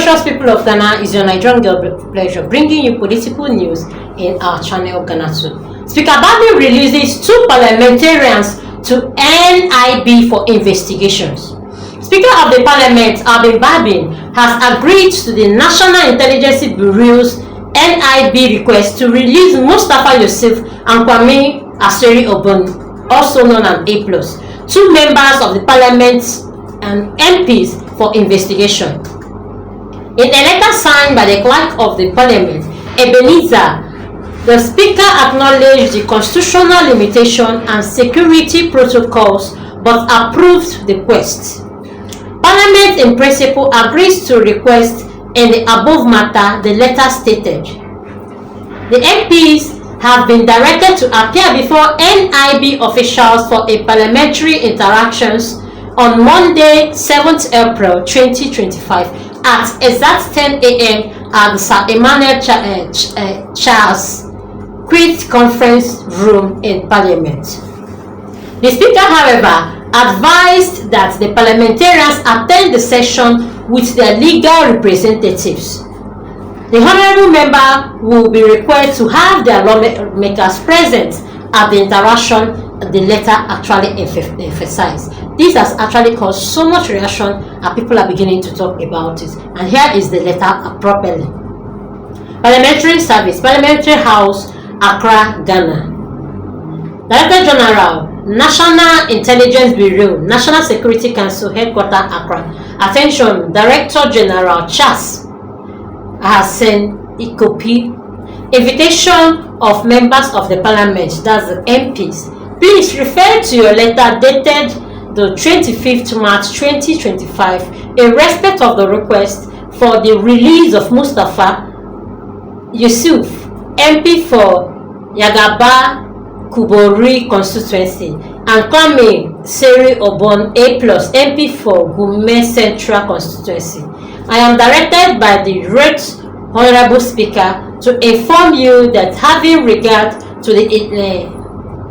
precious people of Ghana, is your Nigerian girl pleasure bringing you political news in our channel Ghanatube. Speaker Babi releases 2 parliamentarians to NIB for investigations. Speaker of the Parliament, Albin Babin, has agreed to the National Intelligence Bureau's NIB request to release Mustafa Yusuf and Kwame Aseri Obon, also known as A+, 2 members of the Parliament and MPs for investigation. In a letter signed by the Clerk of the Parliament, Ebenezer, the Speaker acknowledged the constitutional limitation and security protocols but approved the request. Parliament in principle agrees to request in the above matter, the letter stated. The MPs have been directed to appear before NIB officials for a parliamentary interactions on Monday, 7th April 2025 at exact 10 a.m. at the Sir Emmanuel Choas conference room in Parliament. The Speaker, however, advised that the parliamentarians attend the session with their legal representatives. The honorable member will be required to have their lawmakers present at the interaction the letter actually emphasized. This has actually caused so much reaction and people are beginning to talk about it. And here is the letter properly. Parliamentary Service, Parliamentary House, Accra, Ghana. Director General, National Intelligence Bureau, National Security Council, Headquarters, Accra. Attention, Director General Choas has sent a copy. Invitation of members of the Parliament, that's the MPs. Please refer to your letter dated the 25th March 2025 in respect of the request for the release of Mustafa Yusuf, MP for Yagaba Kubori constituency, and Kwame Aseri Obon, A+, MP for Gume Central constituency. I am directed by the Right Honorable Speaker to inform you that having regard to the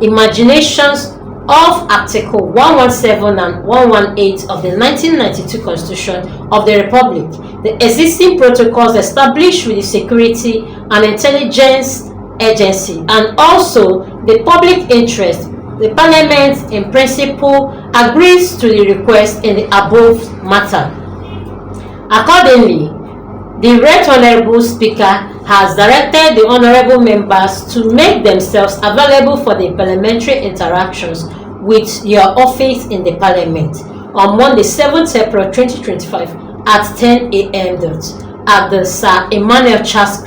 imaginations of Article 117 and 118 of the 1992 Constitution of the Republic, the existing protocols established with the Security and Intelligence Agency, and also the public interest, the Parliament in principle agrees to the request in the above matter. Accordingly, the Right Honorable Speaker has directed the honorable members to make themselves available for the parliamentary interactions with your office in the Parliament on Monday, 7th April 2025 at 10 a.m. at the Sir Emmanuel Choas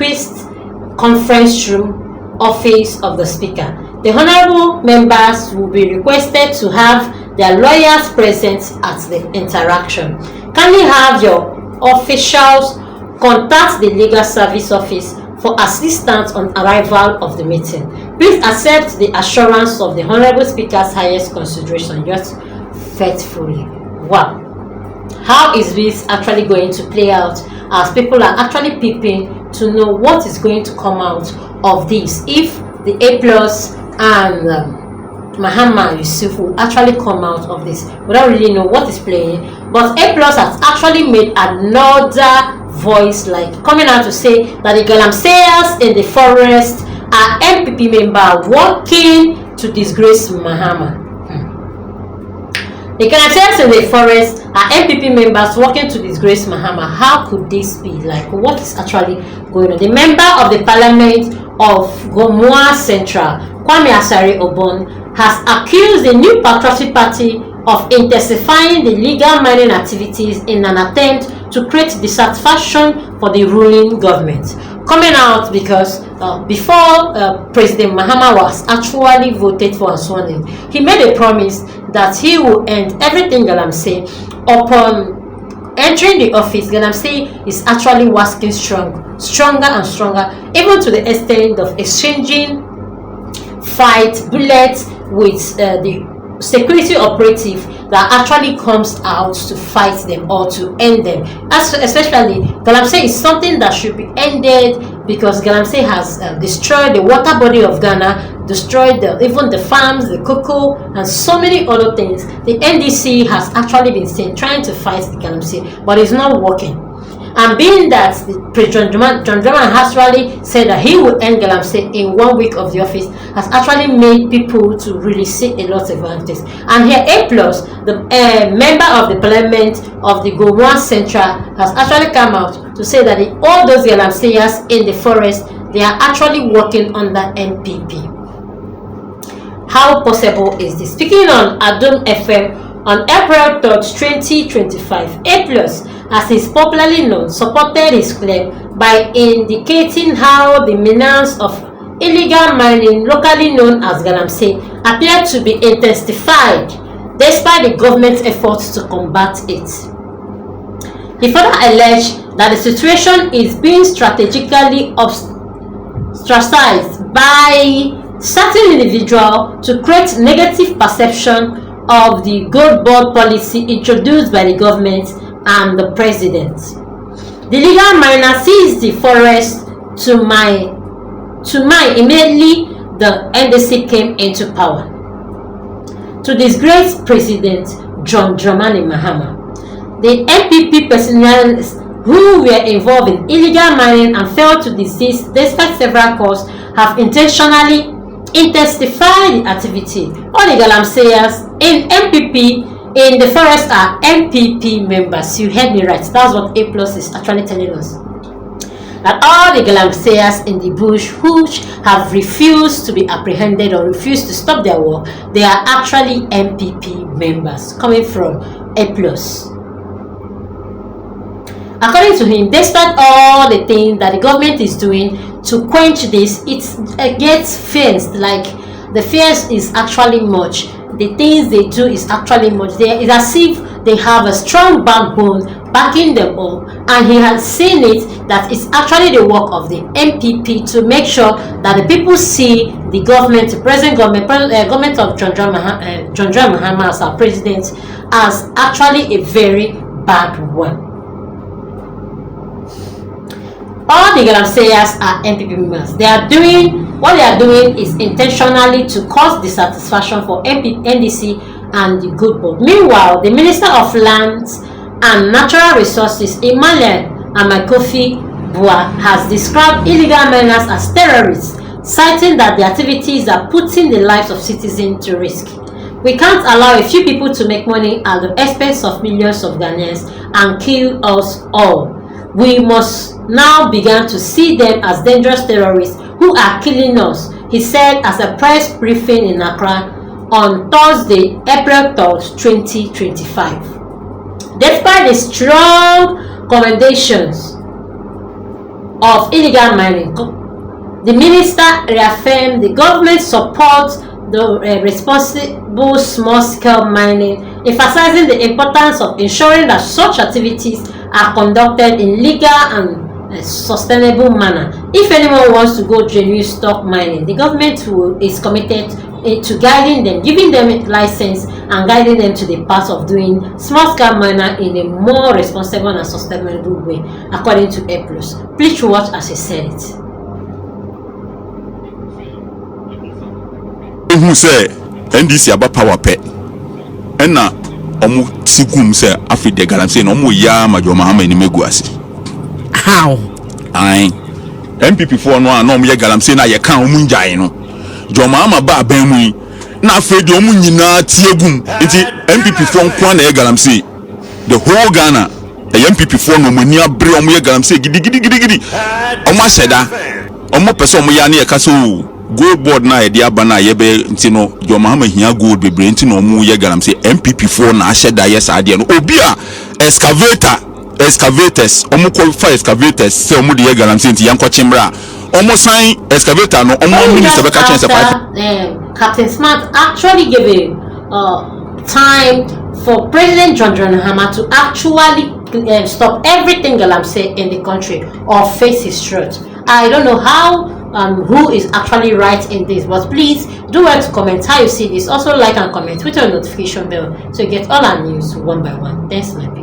conference room, office of the Speaker. The honorable members will be requested to have their lawyers present at the interaction. Kindly have your officials contact the legal service office for assistance on arrival of the meeting. Please accept the assurance of the honorable Speaker's highest consideration. Just faithfully. Wow. How is this actually going to play out as people are actually peeping to know what is going to come out of this, if the A+ and Muhammad Yusuf will actually come out of this? We don't really know what is playing, but A+ has actually made another voice, like coming out to say that the Galamseyers in the forest are MPP member working to disgrace Muhammad. The Ghanatubes in the forest are MPP members working to disgrace Muhammad. How could this be? Like, what is actually going on? The member of the Parliament of Gomoa Central, Kwame Aseri Obon, has accused the New Patriotic Party of intensifying the legal mining activities in an attempt to create dissatisfaction for the ruling government. Coming out because before President Muhammad was actually voted for and sworn in, he made a promise that he will end everything Galamsey. Upon entering the office, Galamsey is actually working stronger and stronger, even to the extent of exchanging fight bullets with the security operative that actually comes out to fight them or to end them. Especially Galamsey is something that should be ended, because Galamsey has destroyed the water body of Ghana, destroyed even the farms, the cocoa, and so many other things. The NDC has actually been seen trying to fight the Galamsey, but it's not working. And being that President John Dramani has actually said that he will end Galamsey in 1 week of the office, has actually made people to really see a lot of advantages. And here A+, the member of the parliament of the Gowon Central, has actually come out to say that all those Galamseyers in the forest, they are actually working under MPP. How possible is this? Speaking on Adom FM on April 3rd, 2025, A+, as is popularly known, supported his claim by indicating how the menace of illegal mining, locally known as Galamsey, appeared to be intensified despite the government's efforts to combat it. He further alleged that the situation is being strategically ostracized by certain individuals to create negative perception of the gold board policy introduced by the government and the president. The legal miner seized the forest to mine immediately the NDC came into power, to disgrace President John Dramani Mahama. The MPP personnel who were involved in illegal mining and failed to desist despite several calls have intentionally intensified the activity. All the Galamseyers in MPP in the forest are MPP members. You heard me right. That's what A+ is actually telling us. That all the Galamseyers in the bush who have refused to be apprehended or refused to stop their work, they are actually MPP members coming from A+. According to him, despite all the things that the government is doing to quench this, it gets fenced. Like the fears is actually much. The things they do is actually much. It's as if they have a strong backbone backing them up, and he has seen it that it's actually the work of the MPP to make sure that the people see the government, the present government, government of John Dramani Mahama as our president, as actually a very bad one. All the Galamseyers are MPP members. What they are doing is intentionally to cause dissatisfaction for NDC and the good board. Meanwhile, the Minister of Lands and Natural Resources, Emmanuel Amakofi Bua, has described illegal miners as terrorists, citing that the activities are putting the lives of citizens to risk. We can't allow a few people to make money at the expense of millions of Ghanaians and kill us all. We must now begin to see them as dangerous terrorists who are killing us, he said as a press briefing in Accra on Thursday, April 3rd, 2025. Despite the strong commendations of illegal mining, the minister reaffirmed the government supports the responsible small-scale mining, emphasizing the importance of ensuring that such activities are conducted in legal and sustainable manner. If anyone wants to go genuine stock mining, the government is committed to guiding them, giving them a license and guiding them to the path of doing small-scale mining in a more responsible and sustainable way, according to A+. Please watch as he said it. Who say NDC about power pet and now omu sigum say Africa Galamsey no mu ya Major Mahama ni meguasi. How? Aye. MPP for no omu ya Galamsey na ye kan omu njai no. John Mahama ba ben mu na afedi omu nyina tiegum. Enti MPP for nko na ye Galamsey. The whole Ghana the MPP for no mani abre omu ya Galamsey gidi. Omu aseda. Omu pese omu ya na ye kaso gold board na edi aba na yebe ntino John Mahama hia gold bebre ntino omu ye Galamsey MPP4 na asheda yes ade no obi a excavators omu qualify excavators se omu de ye Galamsey nti yanko chimbra omu sign excavator no omu minister beka chance Captain Smart actually gave time for President John Mahama to actually stop everything Galamsey in the country or face his truth. I don't know how who is actually right in this, but please do well to comment how you see this. Also like and comment with your notification bell so you get all our news one by one. Thanks my people.